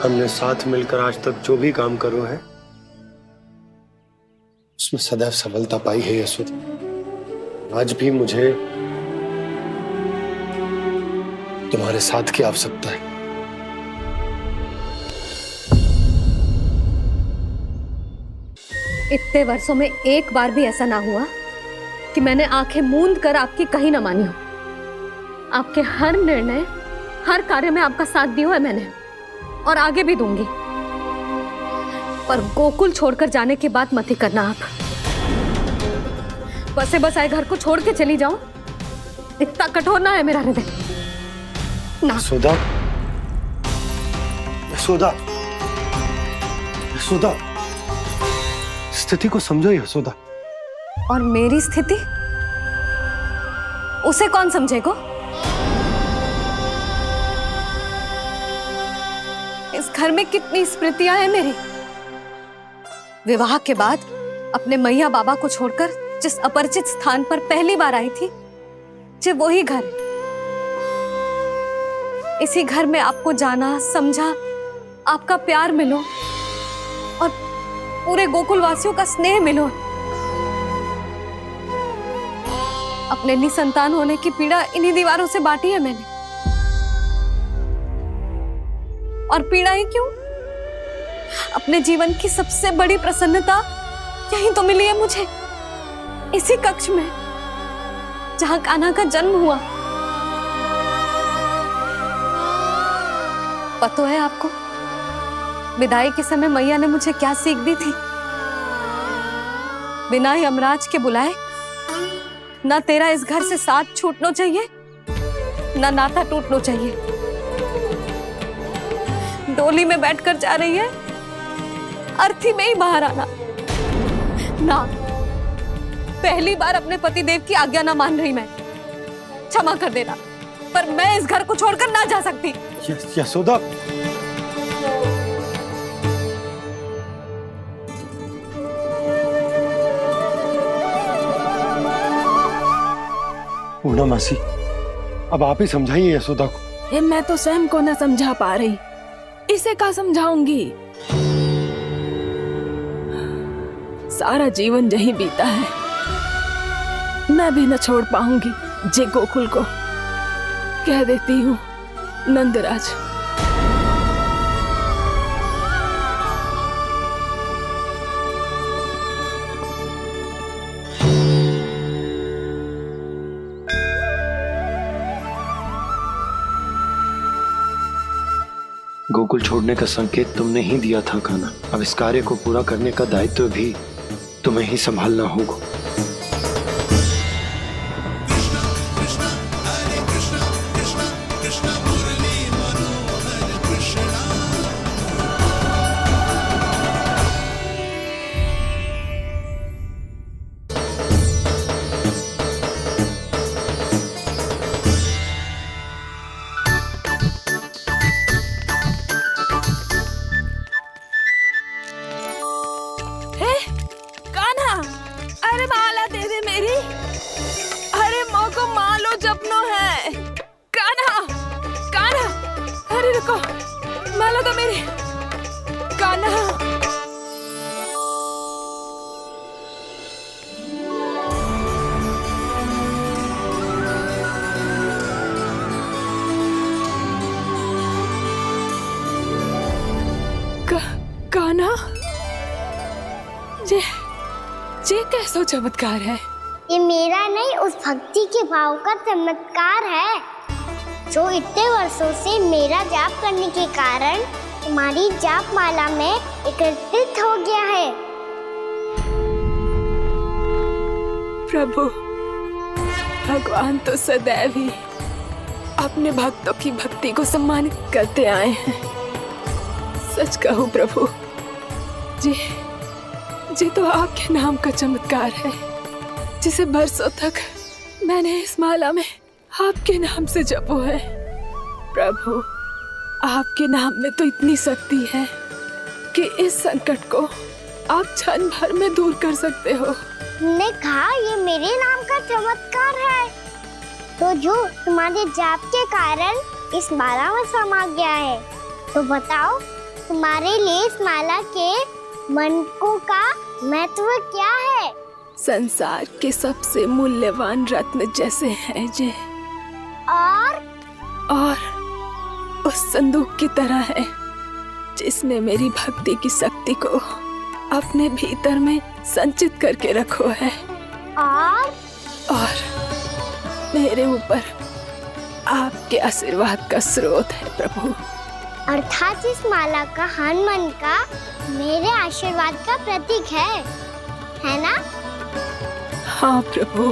हमने साथ मिलकर आज तक जो भी काम करो है उसमें सदैव सफलता पाई है यशोदा। आज भी मुझे तुम्हारे साथ की आवश्यकता है। इतने वर्षों में एक बार भी ऐसा ना हुआ कि मैंने आंखें मूंद कर आपकी कहीं ना मानी हो। आपके हर निर्णय, हर कार्य में आपका साथ दिया है मैंने, और आगे भी दूंगी। पर गोकुल छोड़कर जाने की बात मत ही करना आप। बसे बसाए घर को छोड़ के चली जाऊं, इतना कठोर ना है मेरा हृदय ना। यशोदा, यशोदा, यशोदा, स्थिति को समझो यशोदा। और मेरी स्थिति उसे कौन समझेगा? इस घर में कितनी स्मृतियां हैं मेरी। विवाह के बाद अपने मैया बाबा को छोड़कर जिस अपरिचित स्थान पर पहली बार आई थी, जो वही घर। इसी घर में आपको जाना, समझा, आपका प्यार मिलो और पूरे गोकुल वासियों का स्नेह मिलो। अपने निसंतान होने की पीड़ा इन्हीं दीवारों से बांटी है मैंने। और पीड़ा ही क्यों? अपने जीवन की सबसे बड़ी प्रसन्नता यहीं तो मिली है मुझे, इसी कक्ष में जहां कान्हा का जन्म हुआ। पता है आपको विदाई के समय मैया ने मुझे क्या सीख दी थी? बिना यमराज के बुलाए ना तेरा इस घर से साथ छूटना चाहिए, ना नाता टूटना चाहिए। डोली में बैठकर जा रही है, अर्थी में ही बाहर आना ना। पहली बार अपने पति देव की आज्ञा ना मान रही मैं, क्षमा कर देना, पर मैं इस घर को छोड़कर ना जा सकती। यशोदा, पूर्णा मासी, अब आप ही समझाइए यशोदा को। ये मैं तो स्वयं को न समझा पा रही, इसे क्या समझाऊंगी? सारा जीवन यही बीता है, मैं भी न छोड़ पाऊंगी जे गोकुल को। कह देती हूँ नंदराज। गोकुल छोड़ने का संकेत तुमने ही दिया था कान्हा। अब इस कार्य को पूरा करने का दायित्व भी तुम्हें ही संभालना होगा। कृष्णा कृष्णा कृष्णा मुरली मनोहर कृष्णा। कान्हा, ये कैसा चमत्कार है? ये मेरा नहीं, उस भक्ति के भाव का चमत्कार है जो इतने वर्षों से मेरा जाप करने के कारण तुम्हारी जाप माला में एकत्रित हो गया है। प्रभु, भगवान तो सदैव ही अपने भक्तों की भक्ति को सम्मानित करते आए हैं। सच कहूं प्रभु, जी तो आपके नाम का चमत्कार है, जिसे बरसों तक मैंने इस माला में आपके नाम से जपो है। प्रभु, आपके नाम में तो इतनी शक्ति है कि इस संकट को आप क्षण भर में दूर कर सकते हो। तुमने कहा ये मेरे नाम का चमत्कार है, तो जो तुम्हारे जाप के कारण इस माला में समा गया है, तो बताओ तुम्हारे लिए इस माला के मनकों का महत्व क्या है? संसार के सबसे मूल्यवान रत्न जैसे हैं ये, और उस संदूक की तरह है जिसने मेरी भक्ति की शक्ति को अपने भीतर में संचित करके रखो है, और मेरे ऊपर आपके आशीर्वाद का स्रोत है प्रभु। अर्थात इस माला का हनुमान का मेरे आशीर्वाद का प्रतीक है ना? हाँ प्रभु।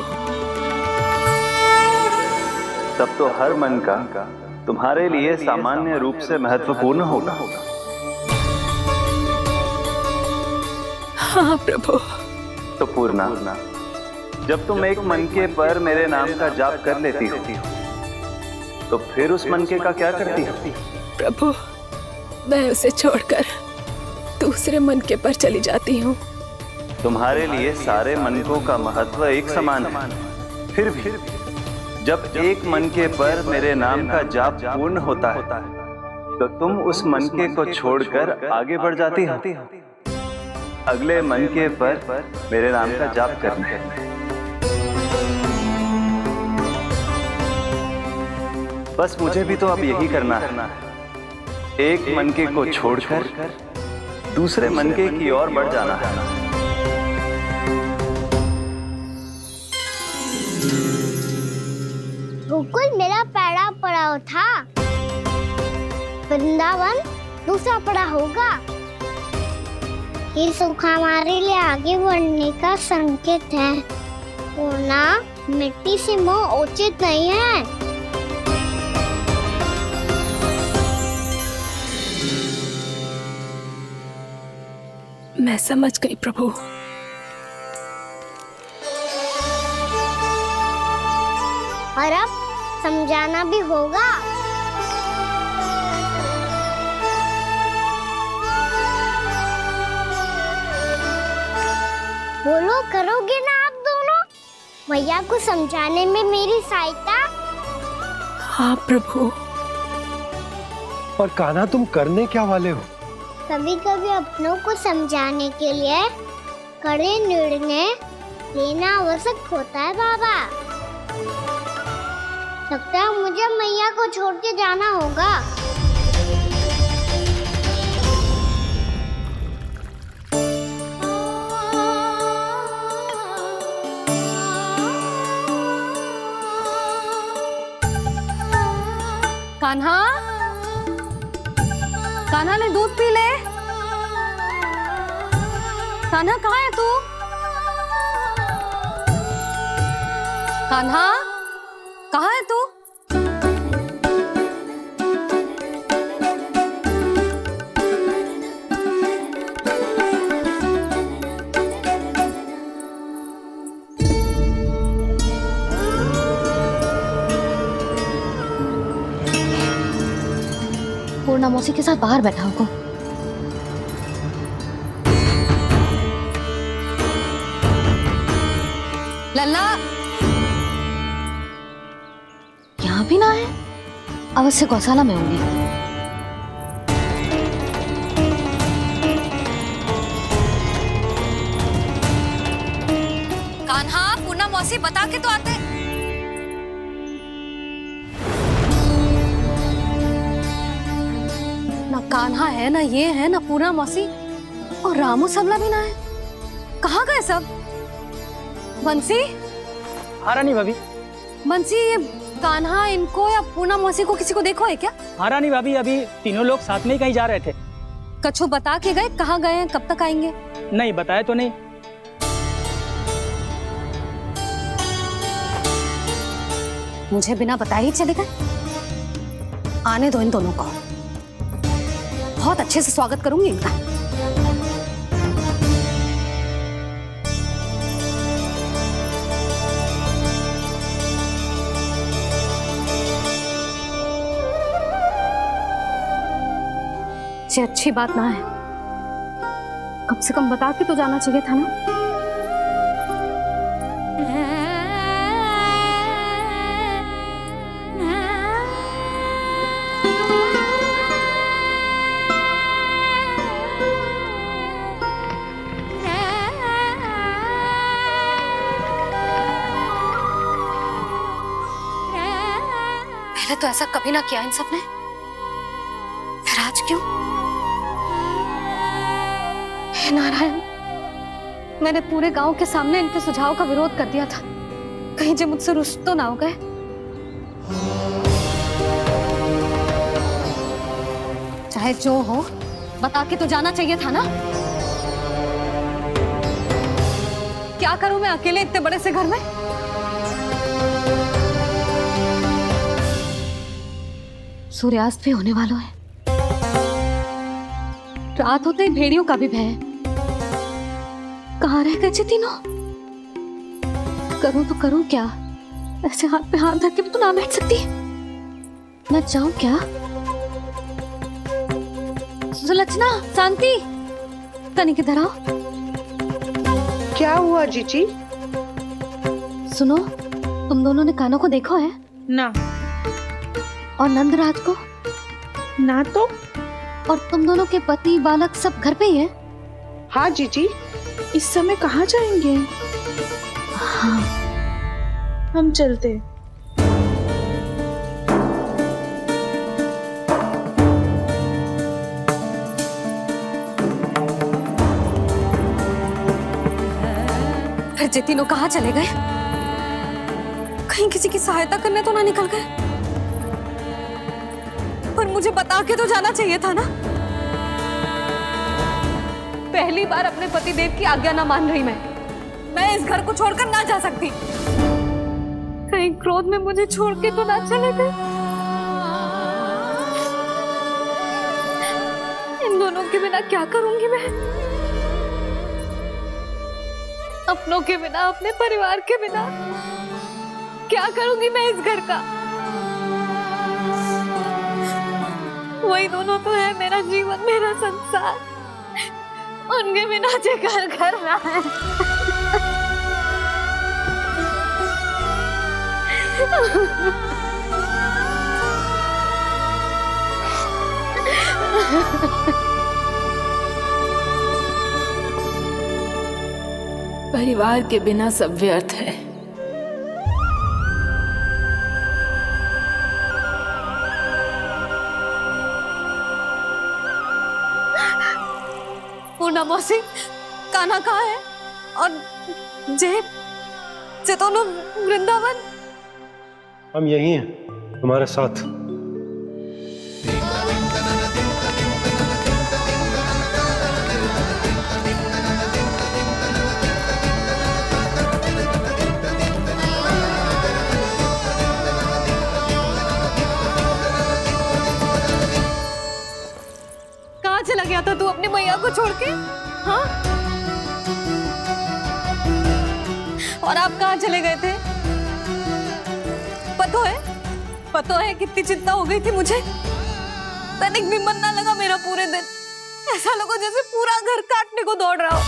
तब तो हर मन का तुम्हारे लिए सामान्य रूप से महत्वपूर्ण होगा। हाँ प्रभु। तो पूर्णा, जब तुम एक मनके पर मेरे नाम का जाप कर लेती हो, तो फिर उस मनके का क्या करती हो? प्रभु, मैं उसे छोड़कर दूसरे मनके पर चली जाती हूँ। तुम्हारे लिए सारे मनकों का महत्व एक समान है। फिर भी जब एक मनके पर मेरे नाम का जाप पूर्ण होता है, तो तुम उस मनके को छोड़कर आगे बढ़ जाती हो अगले मनके पर मेरे नाम का जाप करने। बस मुझे भी तो अब यही करना है, एक मनके को छोड़कर दूसरे मनके की ओर बढ़ जाना है। गोकुल मेरा पहला पड़ाव था, वृंदावन दूसरा पड़ाव होगा। ये सुख हमारे लिए आगे बढ़ने का संकेत है, वरना मिट्टी से मोह उचित नहीं है। मैं समझ गई प्रभु। और अब समझाना भी होगा। बोलो, करोगे ना आप दोनों? मैया को समझाने में मेरी सहायता? हाँ प्रभु। पर कान्हा, तुम करने क्या वाले हो? कभी कभी अपनों को समझाने के लिए कड़े निर्णय लेना आवश्यक होता है बाबा। लगता है मुझे मैया को छोड़ के जाना होगा। कान्हा, कान्हा ने दूध पी ले। कान्हा कहाँ है तू? कान्हा, कहाँ है तू? पूर्णा मौसी के साथ बाहर बैठा होगा। लल्ला, यहाँ भी ना है, अवश्य गौशाला में होंगे। कान्हा, पूर्णा मौसी बता के तो आते। ना कान्हा है, ना ये है, ना पूर्णा मौसी। और रामू सबला भी ना है। कहाँ गए सब? बंसी? हाँ रानी भाभी। बंसी, ये कान्हा इनको या पूना मौसी को किसी को देखो है क्या? हाँ रानी भाभी, अभी तीनों लोग साथ में ही कहीं जा रहे थे। कछु बता के गए कहाँ गए हैं, कब तक आएंगे? नहीं बताया तो नहीं। मुझे बिना बताए ही चले गए? आने दो इन दोनों को, बहुत अच्छे से स्वागत करूंगी इनका। ये अच्छी बात ना है, कम से कम बता के तो जाना चाहिए था ना। पहले तो ऐसा कभी ना किया इन सब ने, फिर आज क्यों? हे नारायण, मैंने पूरे गांव के सामने इनके सुझाव का विरोध कर दिया था, कहीं जो मुझसे रुष्ट तो ना हो गए। चाहे जो हो, बता के तो जाना चाहिए था ना। क्या करूं मैं अकेले इतने बड़े से घर में? सूर्यास्त भी होने वाला है, रात होते ही भेड़ियों का भी भय है। कहाँ रह गए तीनों? करूं तो करूं क्या? ऐसे हाथ पे हाथ धर के भी तो ना बैठ सकती। मैं जाऊं क्या? सुलक्षणा, शांति, तनिक इधर आओ। क्या हुआ जीजी? सुनो, तुम दोनों ने कान्हा को देखो है? ना। और नंदराज को? ना तो। और तुम दोनों के पति बालक सब घर पे ही है? हाँ जीजी। इस समय कहाँ जाएंगे? हाँ। हम चलते। फिर ये तीनों कहाँ चले गए? कहीं किसी की सहायता करने तो ना निकल गए? पर मुझे बता के तो जाना चाहिए था ना। पहली बार अपने पतिदेव की आज्ञा ना मान रही मैं इस घर को छोड़कर ना जा सकती। कहीं क्रोध में मुझे छोड़ के तो ना चले गए। इन दोनों के बिना क्या करूंगी मैं? अपनों के बिना, अपने परिवार के बिना क्या करूंगी मैं इस घर का? वही दोनों तो है मेरा जीवन, मेरा संसार। उनके बिना जे घर घर ना है। परिवार के बिना सब व्यर्थ है। पूना मौसी, कान्हा कहाँ है? और जे दोनों वृंदावन? हम यही हैं, तुम्हारे साथ। कहाँ चला गया था तू अपनी मैया को छोड़ के? हाँ? और आप कहाँ चले गए थे? पता है कितनी चिंता हो गई थी मुझे। तनिक भी मन ना लगा मेरा पूरे दिन। ऐसा लगा जैसे पूरा घर काटने को दौड़ रहा हो।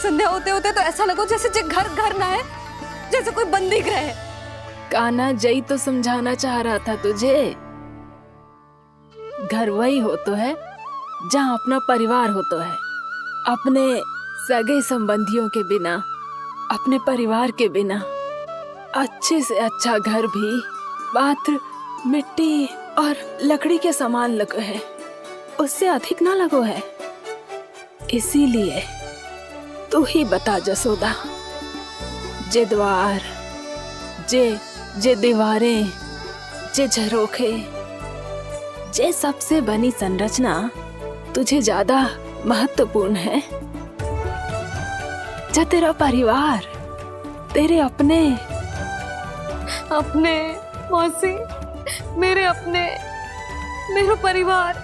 संध्या होते होते तो ऐसा लगा जैसे घर घर ना है, जैसे कोई बंदी गृह है। कान्हा जई तो समझाना चाह रहा था तुझे। घर वही हो तो है जहाँ अपना परिवार हो तो है। अपने सगे संबंधियों के बिना, अपने परिवार के बिना अच्छे से अच्छा घर भी पात्र मिट्टी और लकड़ी के समान लगो है, उससे अधिक ना लगो है। इसीलिए तू ही बता जसोदा, जे द्वार, जे दीवारें, जे झरोखे, जे सबसे बनी संरचना तुझे ज्यादा महत्वपूर्ण है? या तेरा परिवार, तेरे अपने अपने मौसी, मेरे अपने, मेरा परिवार।